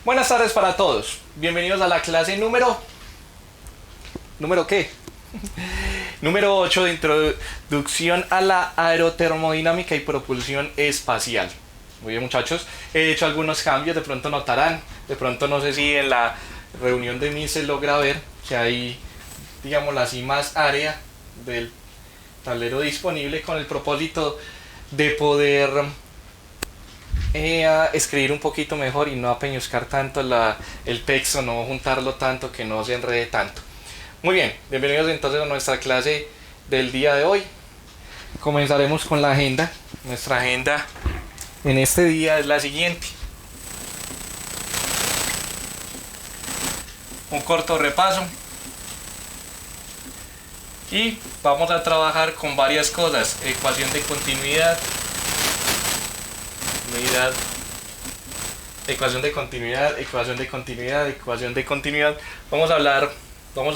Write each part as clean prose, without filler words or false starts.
Buenas tardes para todos. Bienvenidos a la clase ¿número qué? Número 8 de introducción a la aerotermodinámica y propulsión espacial. Muy bien, muchachos. He hecho algunos cambios, de pronto notarán. De pronto no sé si en la reunión de mí se logra ver que hay, digámoslo así, más área del tablero disponible con el propósito de poder escribir un poquito mejor y no apeñuscar tanto el texto, no juntarlo tanto, que no se enrede tanto. Muy bien, bienvenidos entonces a nuestra clase del día de hoy. Comenzaremos con la agenda. Nuestra agenda en este día es la siguiente: un corto repaso y vamos a trabajar con varias cosas: ecuación de continuidad, ecuación de continuidad. Vamos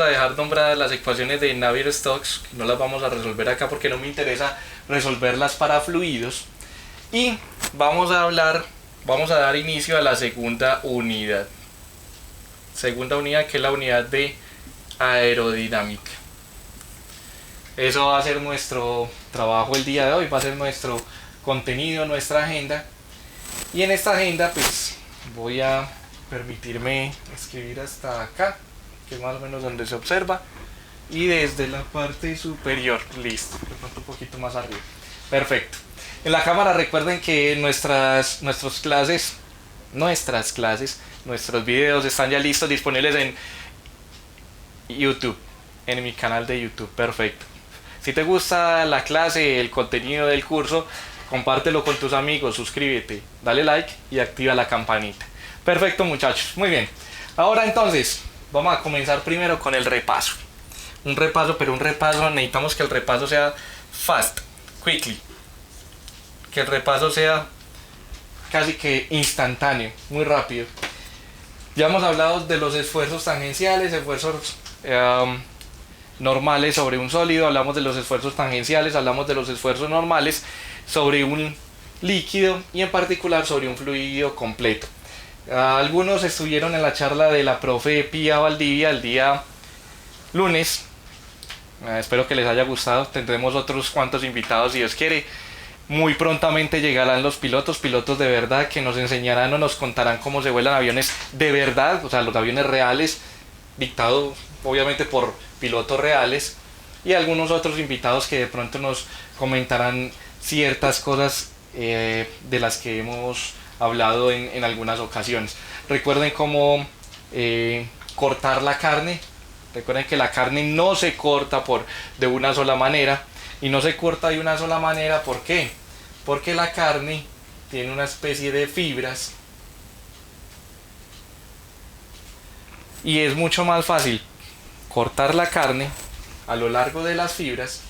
a dejar nombradas las ecuaciones de Navier-Stokes, que no las vamos a resolver acá porque no me interesa resolverlas para fluidos. Y vamos a dar inicio a la segunda unidad. Segunda unidad, que es la unidad de aerodinámica. Eso va a ser nuestro trabajo el día de hoy, va a ser nuestro contenido, nuestra agenda. Y en esta agenda pues voy a permitirme escribir hasta acá, que es más o menos donde se observa, y desde la parte superior, listo, de pronto un poquito más arriba, perfecto. En la cámara recuerden que nuestros videos están ya listos, disponibles en YouTube, en mi canal de YouTube, perfecto. Si te gusta la clase, el contenido del curso, compártelo con tus amigos, suscríbete, dale like y activa la campanita. Perfecto, muchachos, muy bien. Ahora entonces, vamos a comenzar primero con el repaso. Pero necesitamos que el repaso sea quickly. Que el repaso sea casi que instantáneo, muy rápido. Ya hemos hablado de los esfuerzos tangenciales, esfuerzos normales sobre un sólido, hablamos de los esfuerzos tangenciales, hablamos de los esfuerzos normales sobre un líquido y en particular sobre un fluido completo. Algunos estuvieron en la charla de la profe Pía Valdivia el día lunes. Espero que les haya gustado. Tendremos otros cuantos invitados si Dios quiere. Muy prontamente llegarán los pilotos de verdad, que nos enseñarán o nos contarán cómo se vuelan aviones de verdad, o sea, los aviones reales, dictados obviamente por pilotos reales, y algunos otros invitados que de pronto nos comentarán ciertas cosas de las que hemos hablado en algunas ocasiones. Recuerden cómo cortar la carne. Recuerden que la carne no se corta de una sola manera, y no se corta de una sola manera, ¿por qué? Porque la carne tiene una especie de fibras y es mucho más fácil cortar la carne a lo largo de las fibras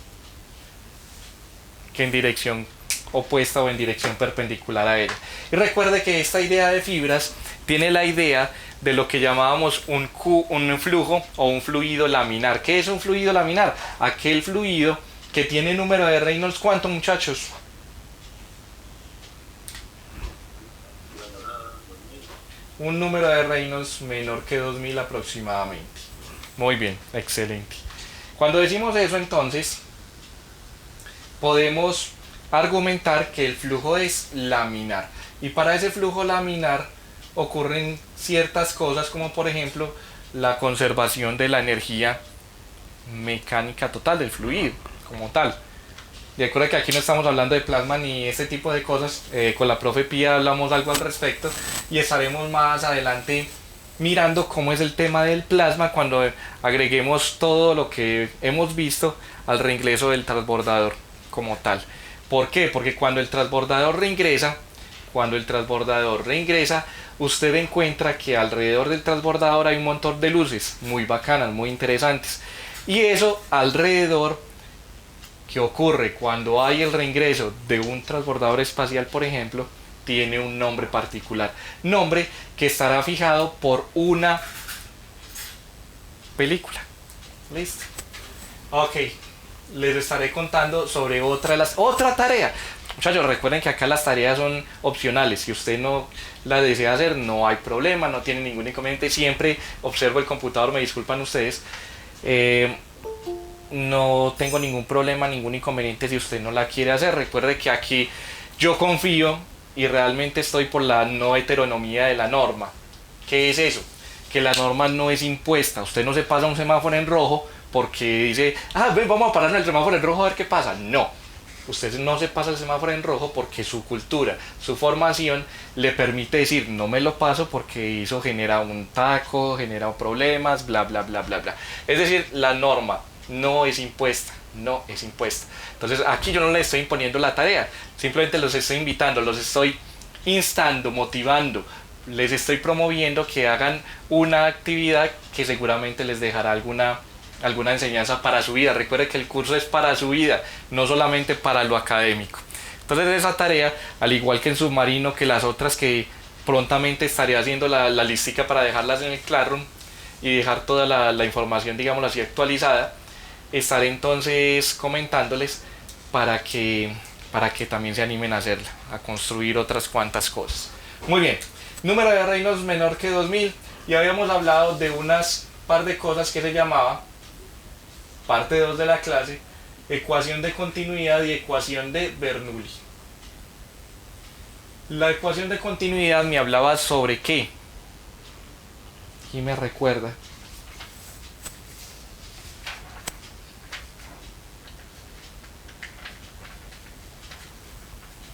que en dirección opuesta o en dirección perpendicular a ella. Y recuerde que esta idea de fibras tiene la idea de lo que llamábamos un flujo o un fluido laminar. ¿Qué es un fluido laminar? Aquel fluido que tiene número de Reynolds, ¿cuánto, muchachos? Un número de Reynolds menor que 2000 aproximadamente. Muy bien, excelente. Cuando decimos eso, entonces podemos argumentar que el flujo es laminar, y para ese flujo laminar ocurren ciertas cosas, como por ejemplo la conservación de la energía mecánica total del fluido como tal. Recuerda que aquí no estamos hablando de plasma ni este tipo de cosas. Con la profe Pía hablamos algo al respecto, y estaremos más adelante mirando cómo es el tema del plasma cuando agreguemos todo lo que hemos visto al reingreso del transbordador como tal. ¿Por qué? Porque cuando el transbordador reingresa, usted encuentra que alrededor del transbordador hay un montón de luces muy bacanas, muy interesantes, y eso alrededor, que ocurre cuando hay el reingreso de un transbordador espacial, por ejemplo, tiene un nombre particular, nombre que estará fijado por una película. ¿Listo? Ok, les estaré contando sobre otra tarea. Muchachos, recuerden que acá las tareas son opcionales. Si usted no las desea hacer, no hay problema, no tiene ningún inconveniente. Siempre observo el computador, me disculpan ustedes. No tengo ningún problema, ningún inconveniente si usted no la quiere hacer. Recuerde que aquí yo confío y realmente estoy por la no heteronomía de la norma. ¿Qué es eso? Que la norma no es impuesta. Usted no se pasa un semáforo en rojo porque dice, ven, vamos a parar en el semáforo en rojo a ver qué pasa. No. Usted no se pasa el semáforo en rojo porque su cultura, su formación le permite decir no me lo paso porque eso genera un taco, genera problemas, bla bla bla bla bla. Es decir, la norma no es impuesta, no es impuesta. Entonces aquí yo no les estoy imponiendo la tarea, simplemente los estoy invitando, los estoy instando, motivando, les estoy promoviendo que hagan una actividad que seguramente les dejará alguna enseñanza para su vida. Recuerde que el curso es para su vida, no solamente para lo académico. Entonces esa tarea, al igual que en Submarino, que las otras que prontamente estaré haciendo la listica para dejarlas en el Classroom y dejar toda la información, digámoslo así, actualizada, estaré entonces comentándoles para que también se animen a hacerla, a construir otras cuantas cosas. Muy bien, número de reinos menor que 2000, y habíamos hablado de unas par de cosas que se llamaba parte 2 de la clase, ecuación de continuidad y ecuación de Bernoulli. La ecuación de continuidad me hablaba sobre qué. ¿Quién me recuerda?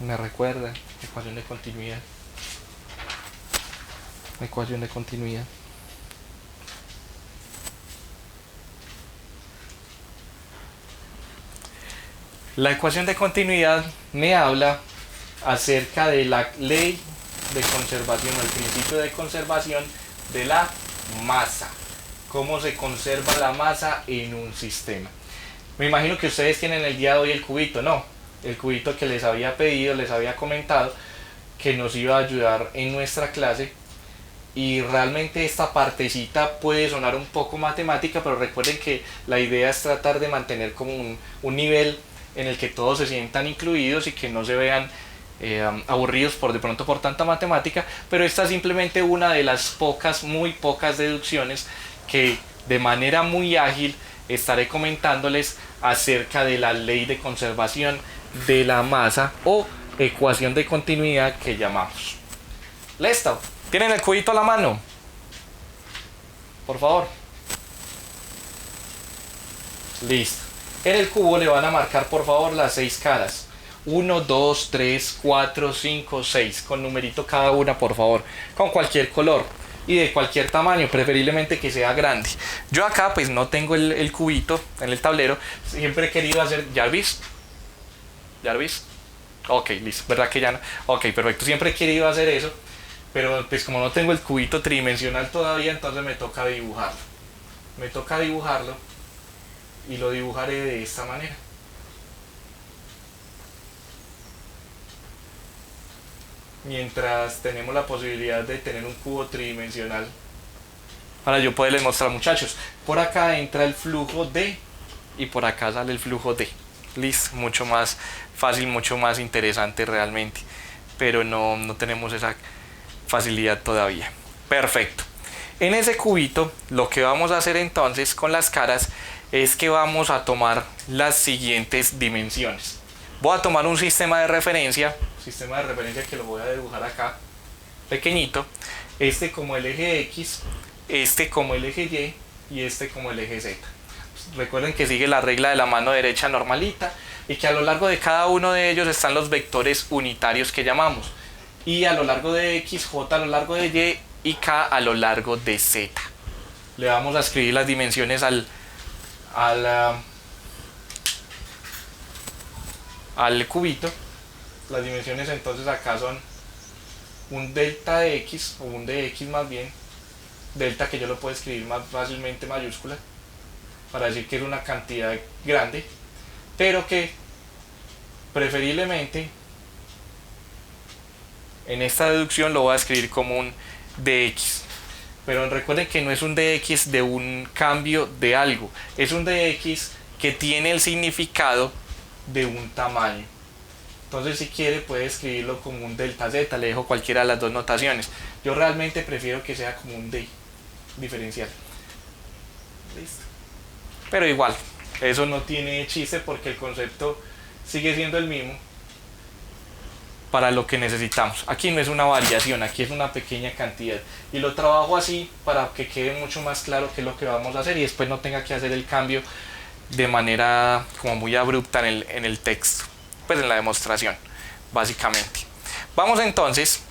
Me recuerda, ecuación de continuidad. Ecuación de continuidad. La ecuación de continuidad me habla acerca de la ley de conservación o el principio de conservación de la masa. Cómo se conserva la masa en un sistema. Me imagino que ustedes tienen el día de hoy el cubito, ¿no? El cubito que les había pedido, les había comentado que nos iba a ayudar en nuestra clase. Y realmente esta partecita puede sonar un poco matemática, pero recuerden que la idea es tratar de mantener como un nivel en el que todos se sientan incluidos y que no se vean aburridos de pronto por tanta matemática, pero esta es simplemente una de las muy pocas deducciones que de manera muy ágil estaré comentándoles acerca de la ley de conservación de la masa o ecuación de continuidad que llamamos. ¿Listo? ¿Tienen el cubito a la mano? Por favor. Listo. En el cubo le van a marcar por favor las 6 caras. 1, 2, 3, 4, 5, 6. Con numerito cada una por favor. Con cualquier color. Y de cualquier tamaño. Preferiblemente que sea grande. Yo acá pues no tengo el cubito en el tablero. Siempre he querido hacer... ¿Jarvis? ¿Jarvis? Ok, listo. ¿Verdad que ya no? Ok, perfecto. Siempre he querido hacer eso. Pero pues como no tengo el cubito tridimensional todavía, entonces me toca dibujarlo. Me toca dibujarlo. Y lo dibujaré de esta manera. Mientras tenemos la posibilidad de tener un cubo tridimensional para yo poderles mostrar, muchachos. Por acá entra el flujo D y por acá sale el flujo D. Listo, mucho más fácil, mucho más interesante realmente. Pero no tenemos esa facilidad todavía. Perfecto. En ese cubito lo que vamos a hacer entonces con las caras es que vamos a tomar las siguientes dimensiones. Voy a tomar un sistema de referencia que lo voy a dibujar acá, pequeñito, este como el eje X, este como el eje Y y este como el eje Z. Recuerden que sigue la regla de la mano derecha normalita y que a lo largo de cada uno de ellos están los vectores unitarios que llamamos. Y a lo largo de X, J a lo largo de Y K a lo largo de Z. Le vamos a escribir las dimensiones al cubito. Las dimensiones entonces acá son un delta de X, o un de X más bien, delta que yo lo puedo escribir más fácilmente mayúscula, para decir que es una cantidad grande, pero que preferiblemente en esta deducción lo voy a escribir como un dx. Pero recuerden que no es un dx de un cambio de algo, es un dx que tiene el significado de un tamaño. Entonces si quiere puede escribirlo como un delta z, le dejo cualquiera de las dos notaciones. Yo realmente prefiero que sea como un d diferencial. Listo. Pero igual, eso no tiene chiste porque el concepto sigue siendo el mismo para lo que necesitamos. Aquí no es una variación, aquí es una pequeña cantidad. Y lo trabajo así para que quede mucho más claro qué es lo que vamos a hacer y después no tenga que hacer el cambio de manera como muy abrupta en el texto, pues en la demostración, básicamente. Vamos entonces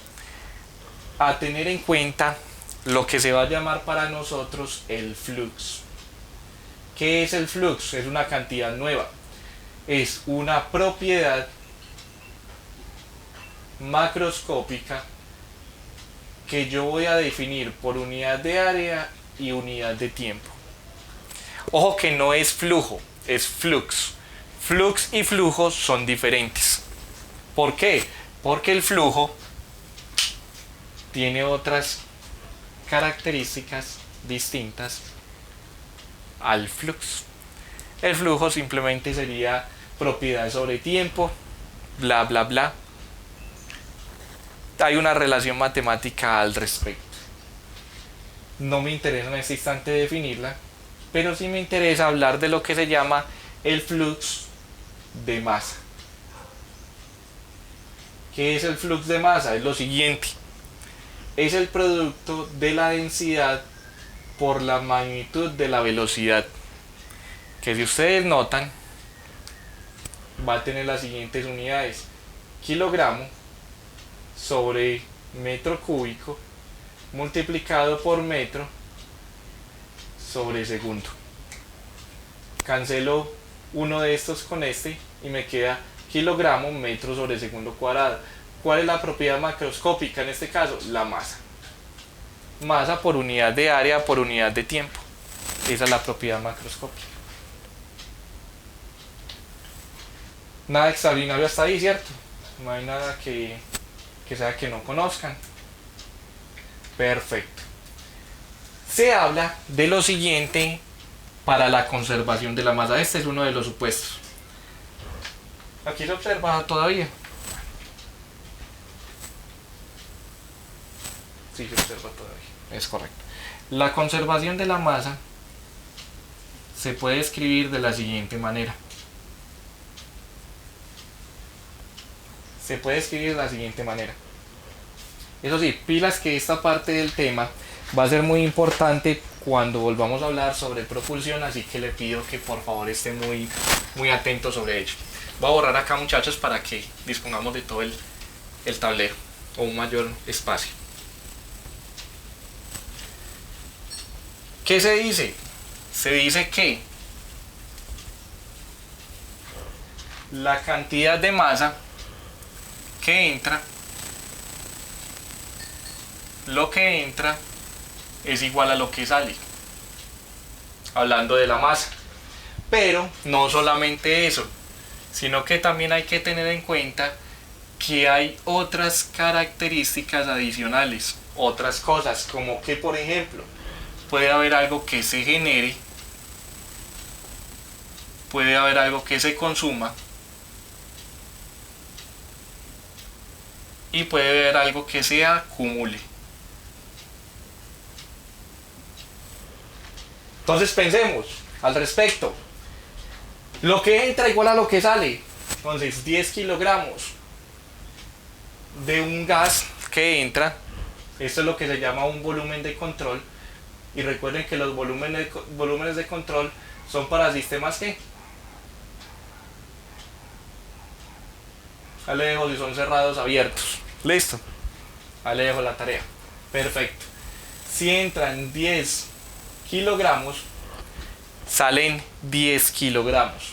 a tener en cuenta lo que se va a llamar para nosotros el flux. ¿Qué es el flux? Es una cantidad nueva. Es una propiedad macroscópica que yo voy a definir por unidad de área y unidad de tiempo. Ojo que no es flujo, es flux. Flux y flujo son diferentes. ¿Por qué? Porque el flujo tiene otras características distintas al flux. El flujo simplemente sería propiedad sobre tiempo, bla bla bla. Hay una relación matemática al respecto. No me interesa en este instante definirla, pero sí me interesa hablar de lo que se llama el flux de masa. ¿Qué es el flux de masa? Es lo siguiente. Es el producto de la densidad por la magnitud de la velocidad. Que si ustedes notan, va a tener las siguientes unidades. Kilogramo sobre metro cúbico multiplicado por metro sobre segundo. Cancelo uno de estos con este y me queda kilogramo metro sobre segundo cuadrado. ¿Cuál es la propiedad macroscópica en este caso? La masa. Masa por unidad de área por unidad de tiempo. Esa es la propiedad macroscópica. Nada extraordinario hasta ahí, ¿cierto? No hay nada que sea que no conozcan. Perfecto. Se habla de lo siguiente para la conservación de la masa. Este es uno de los supuestos. Aquí se observa todavía. Sí, se observa todavía. Es correcto. La conservación de la masa se puede escribir de la siguiente manera. Eso sí, pilas que esta parte del tema va a ser muy importante cuando volvamos a hablar sobre propulsión, así que le pido que por favor esté muy atento sobre ello. Voy a borrar acá, muchachos, para que dispongamos de todo el tablero o un mayor espacio. ¿Qué se dice? Se dice que la cantidad de masa que entra, lo que entra es igual a lo que sale, hablando de la masa. Pero no solamente eso, sino que también hay que tener en cuenta que hay otras características adicionales, otras cosas, como que por ejemplo puede haber algo que se genere, puede haber algo que se consuma y puede haber algo que se acumule. Entonces pensemos al respecto. Lo que entra igual a lo que sale. Entonces 10 kilogramos de un gas que entra. Esto es lo que se llama un volumen de control. Y recuerden que los volúmenes de control son para sistemas que ahí le dejo si son cerrados, abiertos. Listo. Ahí le dejo la tarea. Perfecto. Si entran 10 kilogramos, salen 10 kilogramos.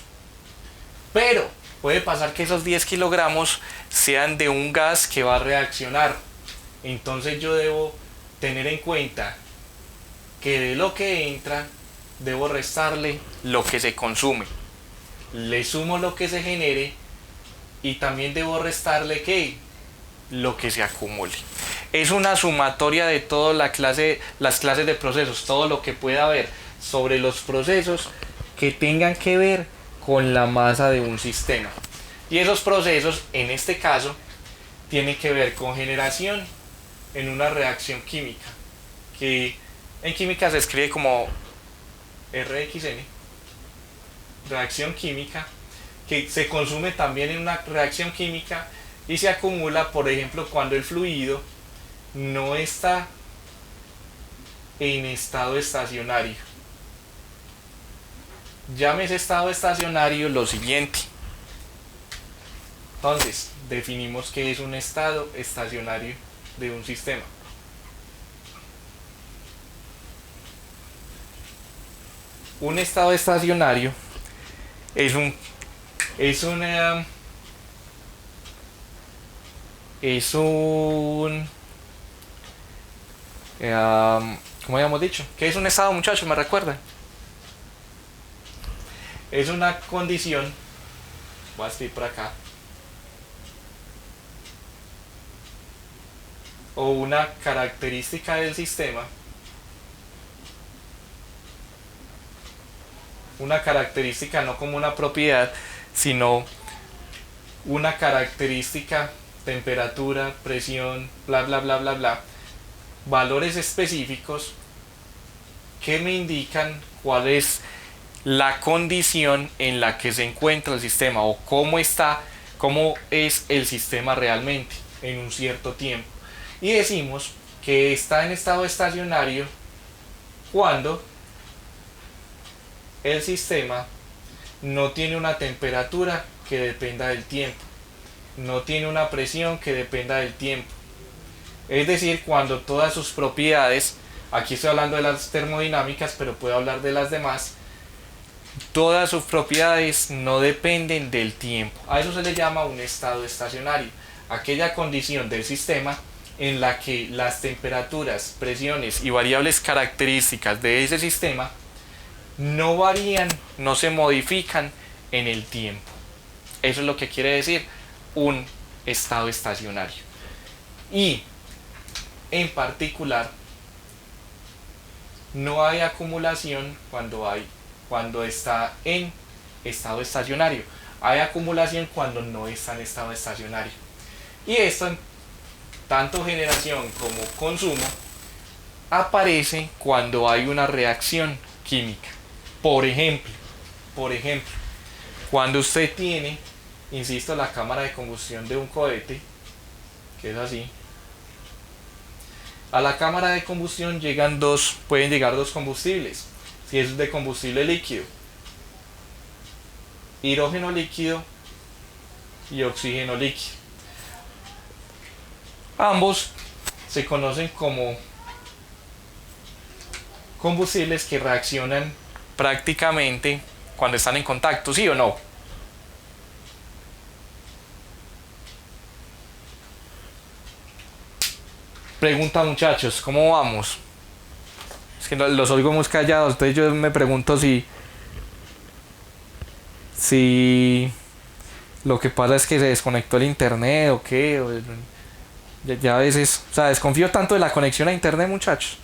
Pero puede pasar que esos 10 kilogramos sean de un gas que va a reaccionar. Entonces yo debo tener en cuenta que de lo que entra debo restarle lo que se consume. Le sumo lo que se genere y también debo restarle ¿qué? Lo que se acumule. Es una sumatoria de todas las clases de procesos, todo lo que pueda haber sobre los procesos que tengan que ver con la masa de un sistema. Y esos procesos, en este caso, tienen que ver con generación en una reacción química, que en química se escribe como RXN, reacción química, que se consume también en una reacción química y se acumula, por ejemplo, cuando el fluido no está en estado estacionario. Llámese estado estacionario lo siguiente. Entonces, definimos qué es un estado estacionario de un sistema. Un estado estacionario es un es una es un ¿cómo habíamos dicho? ¿Qué es un estado, muchachos? ¿Me recuerdan? Es una condición, voy a escribir por acá, o una característica del sistema, una característica no como una propiedad, sino una característica, temperatura, presión, bla bla bla bla bla, valores específicos que me indican cuál es la condición en la que se encuentra el sistema o cómo es el sistema realmente en un cierto tiempo. Y decimos que está en estado estacionario cuando el sistema no tiene una temperatura que dependa del tiempo, no tiene una presión que dependa del tiempo. Es decir, cuando todas sus propiedades, aquí estoy hablando de las termodinámicas, pero puedo hablar de las demás, todas sus propiedades no dependen del tiempo. A eso se le llama un estado estacionario, aquella condición del sistema en la que las temperaturas, presiones y variables características de ese sistema no varían, no se modifican en el tiempo. Eso es lo que quiere decir un estado estacionario. Y en particular, no hay acumulación cuando está en estado estacionario. Hay acumulación cuando no está en estado estacionario. Y esto, en tanto generación como consumo, aparece cuando hay una reacción química. Por ejemplo, cuando usted tiene, insisto, la cámara de combustión de un cohete, que es así, a la cámara de combustión pueden llegar dos combustibles, si es de combustible líquido, hidrógeno líquido y oxígeno líquido. Ambos se conocen como combustibles que reaccionan prácticamente cuando están en contacto, ¿sí o no? Pregunta, muchachos, ¿cómo vamos? Es que los oigo muy callados, entonces yo me pregunto si lo que pasa es que se desconectó el internet o qué. Ya a veces, o sea, desconfío tanto de la conexión a internet, muchachos.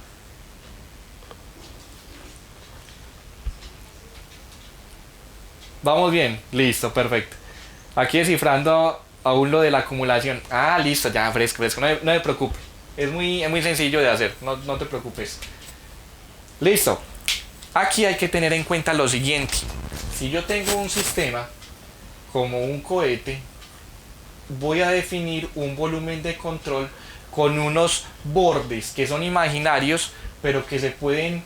Vamos bien, listo, perfecto. Aquí descifrando aún lo de la acumulación. Ah, listo, ya fresco, no me preocupe. Es muy sencillo de hacer, no te preocupes. Listo. Aquí hay que tener en cuenta lo siguiente. Si yo tengo un sistema como un cohete, voy a definir un volumen de control con unos bordes que son imaginarios, pero que se pueden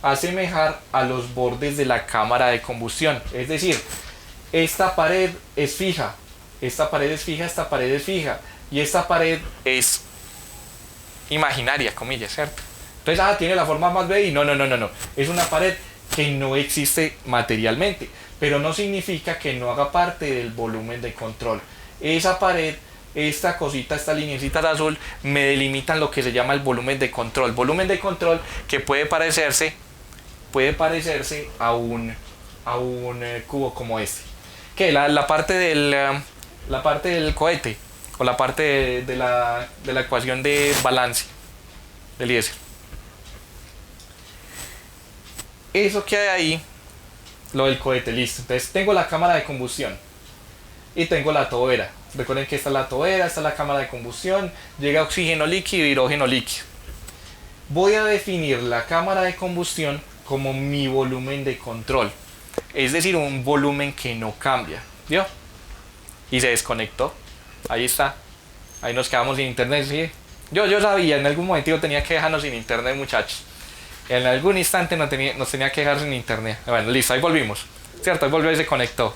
asemejar a los bordes de la cámara de combustión. Es decir, esta pared es fija, esta pared es fija, esta pared es fija, y esta pared es imaginaria, comillas, ¿cierto? Entonces, tiene la forma más bella y no. Es una pared que no existe materialmente, pero no significa que no haga parte del volumen de control. Esa pared, esta cosita, esta lineecita de azul, me delimitan lo que se llama el volumen de control. Volumen de control que puede parecerse a un cubo como este. Que la parte del cohete, o la parte de la ecuación de balance del Eliezer. Eso que hay ahí, lo del cohete, listo. Entonces tengo la cámara de combustión. y tengo la tobera. Recuerden que esta es la tobera, esta es la cámara de combustión, llega oxígeno líquido y hidrógeno líquido. Voy a definir la cámara de combustión como mi volumen de control, es decir, un volumen que no cambia, ¿vio? Y se desconectó, ahí está, ahí nos quedamos sin internet, ¿sí? Yo sabía, en algún momento tenía que dejarnos sin internet, muchachos. En algún instante nos tenía que dejar sin internet. Bueno, listo, ahí volvimos, ¿cierto? Ahí volvió y se conectó.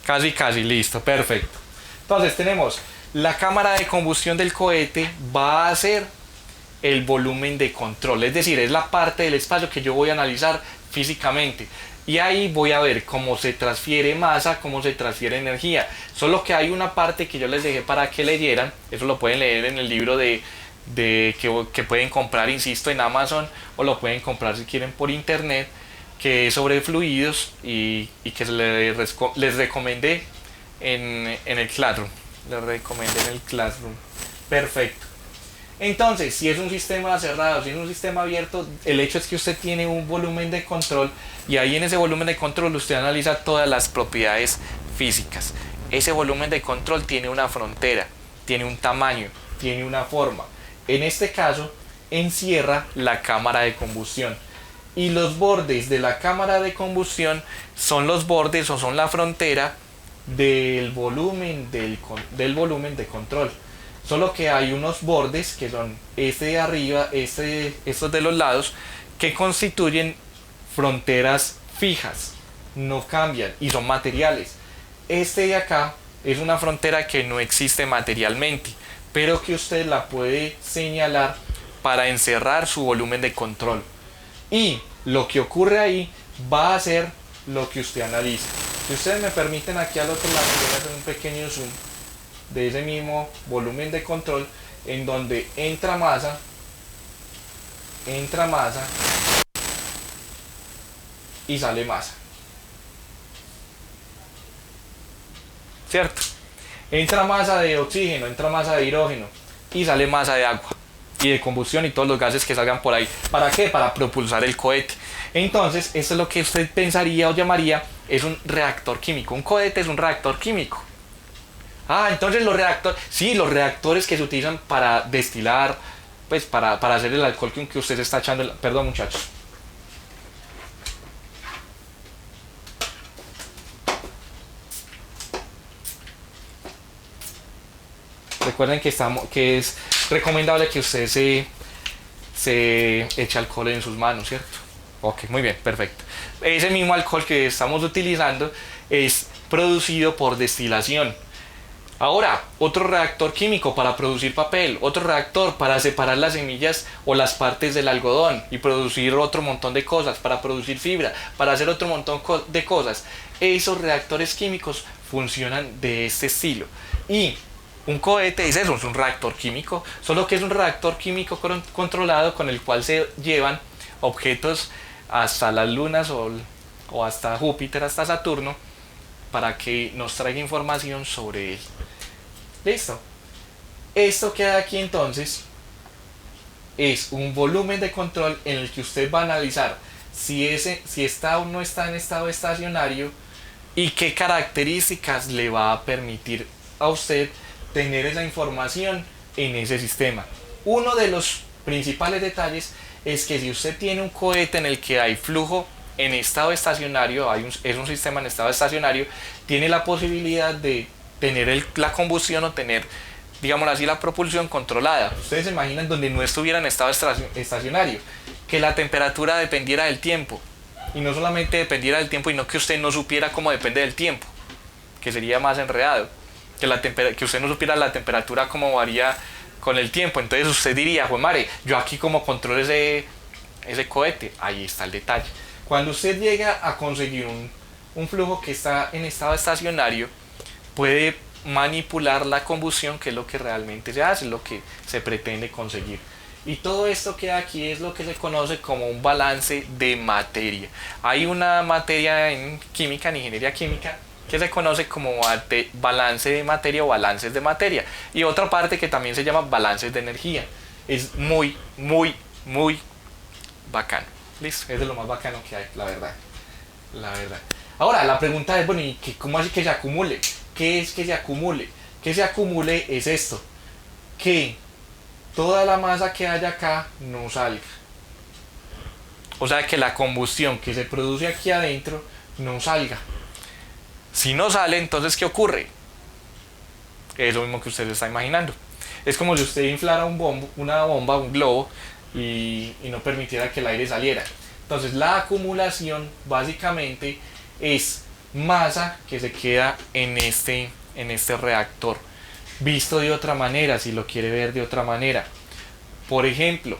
Casi, listo, perfecto. Entonces tenemos la cámara de combustión del cohete, va a ser el volumen de control, es decir, es la parte del espacio que yo voy a analizar físicamente. Y ahí voy a ver cómo se transfiere masa, cómo se transfiere energía. Solo que hay una parte que yo les dejé para que leyeran, eso lo pueden leer en el libro que pueden comprar, insisto, en Amazon, o lo pueden comprar si quieren por internet, que es sobre fluidos y que les recomendé en el Classroom. Les recomendé en el Classroom. Perfecto. Entonces, si es un sistema cerrado, si es un sistema abierto, el hecho es que usted tiene un volumen de control y ahí en ese volumen de control usted analiza todas las propiedades físicas. Ese volumen de control tiene una frontera, tiene un tamaño, tiene una forma. En este caso, encierra la cámara de combustión. Y los bordes de la cámara de combustión son los bordes o son la frontera del volumen de control. Solo que hay unos bordes que son este de arriba, estos de los lados, que constituyen fronteras fijas, no cambian y son materiales. Este de acá es una frontera que no existe materialmente, pero que usted la puede señalar para encerrar su volumen de control. Y lo que ocurre ahí va a ser lo que usted analiza. Si ustedes me permiten, aquí al otro lado voy a hacer un pequeño zoom de ese mismo volumen de control, en donde entra masa y sale masa, ¿cierto? Entra masa de oxígeno, entra masa de hidrógeno y sale masa de agua y de combustión y todos los gases que salgan por ahí. ¿Para qué? Para propulsar el cohete. Entonces, esto es lo que usted pensaría o llamaría es un reactor químico. Un cohete es un reactor químico. Entonces los reactores que se utilizan para destilar, pues para hacer el alcohol que usted se está echando. Perdón, muchachos. Recuerden que es recomendable que usted se eche alcohol en sus manos, ¿cierto? Ok, muy bien, perfecto. Ese mismo alcohol que estamos utilizando es producido por destilación. Ahora, otro reactor químico para producir papel, otro reactor para separar las semillas o las partes del algodón y producir otro montón de cosas, para producir fibra, para hacer otro montón de cosas. Esos reactores químicos funcionan de este estilo. Y un cohete es eso, es un reactor químico, solo que es un reactor químico controlado con el cual se llevan objetos hasta las lunas o hasta Júpiter, hasta Saturno, para que nos traiga información sobre él. Listo. Esto que hay aquí entonces es un volumen de control en el que usted va a analizar si está o no está en estado estacionario y qué características le va a permitir a usted tener esa información en ese sistema. Uno de los principales detalles es que si usted tiene un cohete en el que hay flujo en estado estacionario, es un sistema en estado estacionario, tiene la posibilidad de tener la combustión o tener, digámoslo así, la propulsión controlada. Ustedes se imaginan donde no estuviera en estado estacionario, que la temperatura dependiera del tiempo, y no solamente dependiera del tiempo, sino que usted no supiera cómo depende del tiempo, que sería más enredado, que usted no supiera la temperatura cómo varía con el tiempo. Entonces usted diría, pues madre, yo aquí como controlo ese cohete. Ahí está el detalle. Cuando usted llega a conseguir un flujo que está en estado estacionario, puede manipular la combustión, que es lo que realmente se hace, lo que se pretende conseguir. Y todo esto que aquí es lo que se conoce como un balance de materia. Hay una materia en química, en ingeniería química, que se conoce como balance de materia o balances de materia. Y otra parte que también se llama balances de energía. Es muy, muy, muy bacano. Listo, es de lo más bacano que hay, la verdad. Ahora, la pregunta es, bueno, ¿y cómo así que se acumule? ¿Qué es que se acumule? Que se acumule es esto, que toda la masa que haya acá no salga. O sea, que la combustión que se produce aquí adentro no salga. Si no sale, entonces ¿qué ocurre? Es lo mismo que usted se está imaginando. Es como si usted inflara una bomba, un globo, y no permitiera que el aire saliera. Entonces la acumulación básicamente es masa que se queda en este reactor. Visto de otra manera, si lo quiere ver de otra manera. Por ejemplo,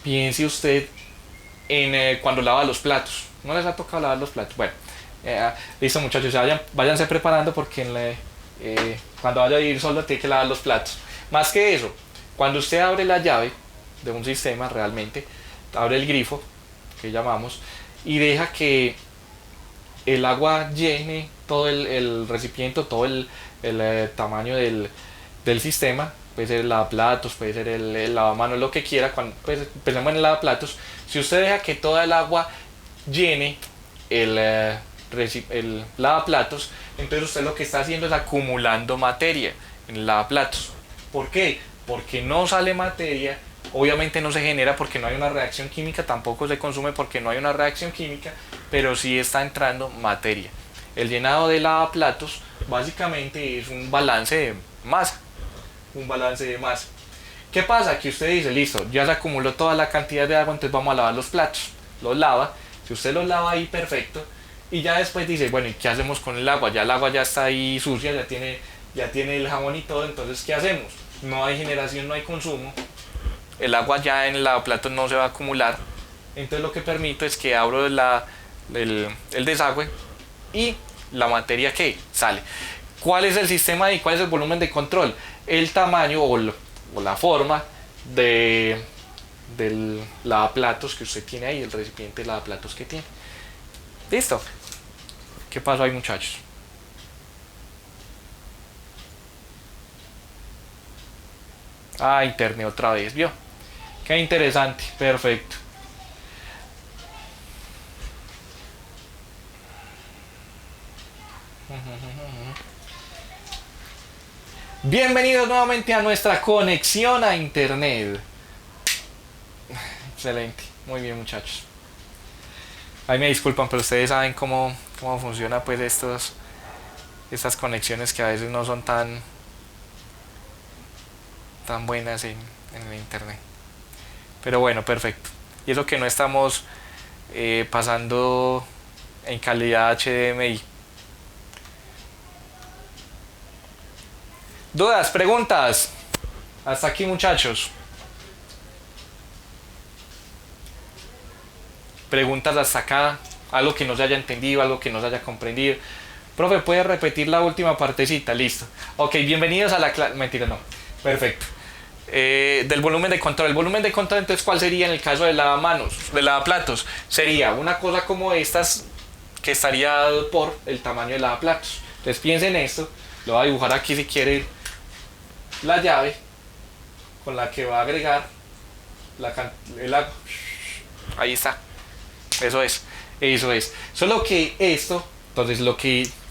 piense usted en cuando lava los platos. ¿No les ha tocado lavar los platos? Bueno, listo muchachos, váyanse preparando porque cuando vaya a ir solo tiene que lavar los platos. Más que eso, cuando usted abre la llave de un sistema realmente, abre el grifo, que llamamos, y deja que el agua llene todo el recipiente, todo el tamaño del sistema. Puede ser el lavaplatos, puede ser el lavamanos, lo que quiera. Pues, pensemos en el lavaplatos. Si usted deja que toda el agua llene el lavaplatos, entonces usted lo que está haciendo es acumulando materia en el lavaplatos. ¿Por qué? Porque no sale materia, obviamente no se genera porque no hay una reacción química, tampoco se consume porque no hay una reacción química, pero sí está entrando materia. El llenado de lavaplatos básicamente es un balance de masa. ¿Qué pasa? Que usted dice, listo, ya se acumuló toda la cantidad de agua, entonces vamos a lavar los platos. Los lava, si usted los lava ahí, perfecto. Y ya después dice, bueno, ¿y qué hacemos con el agua? Ya el agua ya está ahí sucia, ya tiene el jabón y todo, entonces ¿qué hacemos? No hay generación, no hay consumo. El agua ya en el lavaplatos no se va a acumular. Entonces lo que permito es que abro el desagüe y la materia que sale. ¿Cuál es el sistema y cuál es el volumen de control? El tamaño o la forma del lavaplatos que usted tiene ahí, el recipiente de lavaplatos que tiene. ¿Listo? ¿Qué pasó ahí, muchachos? Internet otra vez, ¿vio? Qué interesante, perfecto. Bienvenidos nuevamente a nuestra conexión a internet. Excelente, muy bien muchachos. Ahí me disculpan, pero ustedes saben cómo funciona pues estas conexiones que a veces no son tan buenas en el internet. Pero bueno, perfecto. Y eso que no estamos pasando en calidad HDMI. ¿Dudas? ¿Preguntas? Hasta aquí muchachos. Preguntas hasta acá. Algo que no se haya entendido, algo que no se haya comprendido. Profe, ¿puede repetir la última partecita? Listo. Ok, bienvenidos a la clase. Mentira, no. Perfecto. Del volumen de control. El volumen de control, entonces, ¿cuál sería en el caso de lavamanos, de lavaplatos? Sería una cosa como estas, que estaría dado por el tamaño de lavaplatos. Entonces piensen en esto. Lo voy a dibujar aquí si quieren. La llave con la que va a agregar el agua. Ahí está. Eso es. Solo que esto, entonces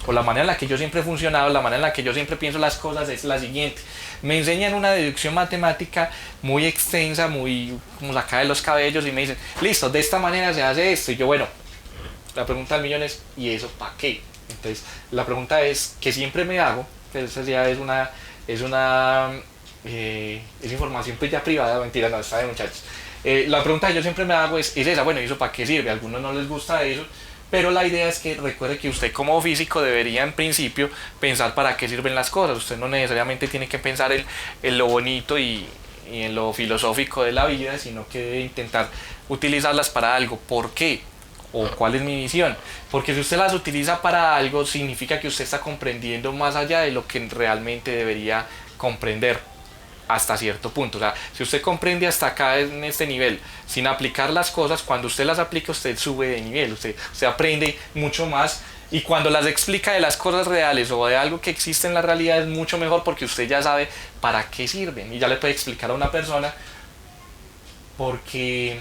o la manera en la que yo siempre he funcionado, la manera en la que yo siempre pienso las cosas es la siguiente. Me enseñan una deducción matemática muy extensa, muy como sacada de los cabellos y me dicen, listo, de esta manera se hace esto. Y yo, bueno, la pregunta del millón es, ¿y eso para qué? Entonces, la pregunta es, que siempre me hago, que esa ya es información pues ya privada, mentira, no, está de muchachos. La pregunta que yo siempre me hago es esa, bueno, ¿y eso para qué sirve? A algunos no les gusta eso, pero la idea es que recuerde que usted como físico debería en principio pensar para qué sirven las cosas. Usted no necesariamente tiene que pensar en lo bonito y en lo filosófico de la vida, sino que debe intentar utilizarlas para algo. ¿Por qué? ¿O cuál es mi visión? Porque si usted las utiliza para algo, significa que usted está comprendiendo más allá de lo que realmente debería comprender hasta cierto punto. O sea, si usted comprende hasta acá en este nivel, sin aplicar las cosas, cuando usted las aplica, usted sube de nivel, usted aprende mucho más, y cuando las explica de las cosas reales o de algo que existe en la realidad es mucho mejor, porque usted ya sabe para qué sirven y ya le puede explicar a una persona porque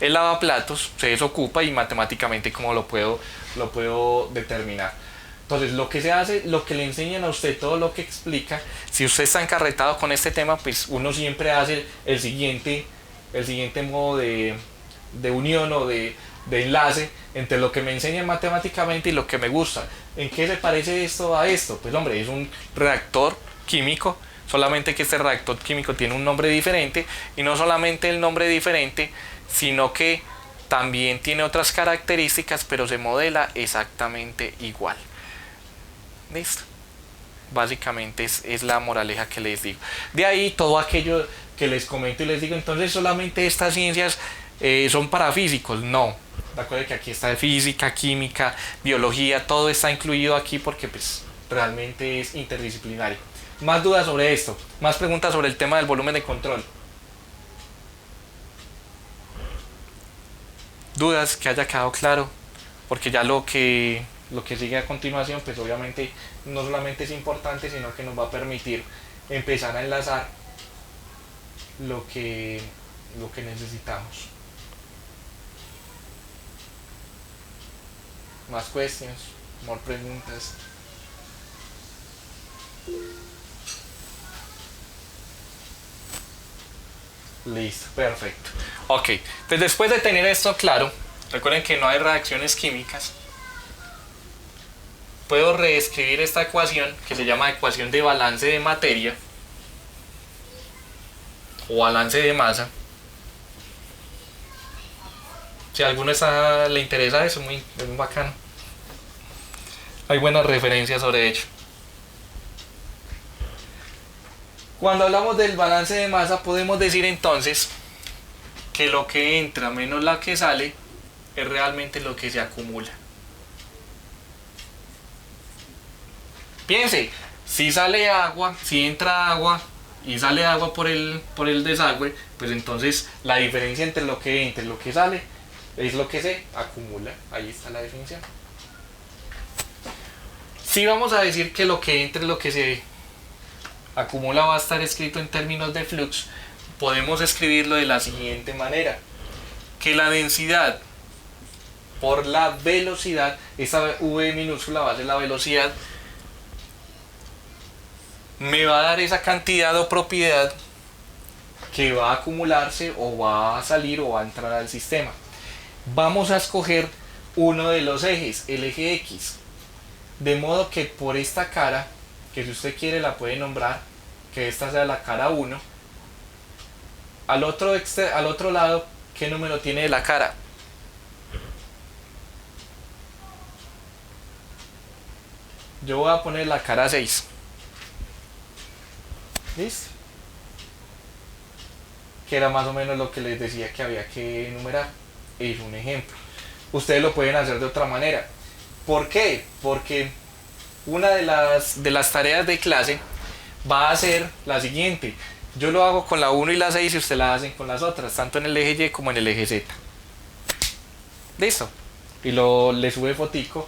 el lavaplatos se desocupa y matemáticamente cómo lo puedo determinar. Entonces, lo que se hace, lo que le enseñan a usted, todo lo que explica, si usted está encarretado con este tema, pues uno siempre hace el siguiente modo de unión o de enlace entre lo que me enseñan matemáticamente y lo que me gusta. ¿En qué se parece esto a esto? Pues hombre, es un reactor químico, solamente que este reactor químico tiene un nombre diferente, y no solamente el nombre diferente, sino que también tiene otras características, pero se modela exactamente igual. ¿Listo? Básicamente es la moraleja que les digo. De ahí todo aquello que les comento y les digo, entonces solamente estas ciencias son para físicos. No, recuerden que aquí está física, química, biología, todo está incluido aquí porque pues realmente es interdisciplinario. Más dudas sobre esto, más preguntas sobre el tema del volumen de control. Dudas, que haya quedado claro, porque ya lo que sigue a continuación pues obviamente no solamente es importante, sino que nos va a permitir empezar a enlazar lo que necesitamos. Más cuestiones, más preguntas. Listo, perfecto. Ok, pues después de tener esto claro, recuerden que no hay reacciones químicas. Puedo reescribir esta ecuación que se llama ecuación de balance de materia o balance de masa. Si a alguno le interesa eso, es muy bacano. Hay buenas referencias sobre ello. Cuando hablamos del balance de masa, podemos decir entonces que lo que entra menos lo que sale es realmente lo que se acumula. Piense, si sale agua, si entra agua y sale agua por el desagüe, pues entonces la diferencia entre lo que entra y lo que sale es lo que se acumula. Ahí está la definición. Si vamos a decir que lo que entra y lo que se acumula va a estar escrito en términos de flux, podemos escribirlo de la siguiente manera: que la densidad por la velocidad, esta V minúscula va a ser la velocidad, me va a dar esa cantidad o propiedad que va a acumularse o va a salir o va a entrar al sistema. Vamos a escoger uno de los ejes, el eje X, de modo que por esta cara, que si usted quiere la puede nombrar, que esta sea la cara 1, al otro lado, ¿qué número tiene de la cara? Yo voy a poner la cara 6. ¿Listo? Que era más o menos lo que les decía que había que enumerar. Es un ejemplo. Ustedes lo pueden hacer de otra manera. ¿Por qué? Porque una de las tareas de clase va a ser la siguiente. Yo lo hago con la 1 y la 6 y ustedes la hacen con las otras, tanto en el eje Y como en el eje Z. Listo. Y le sube fotico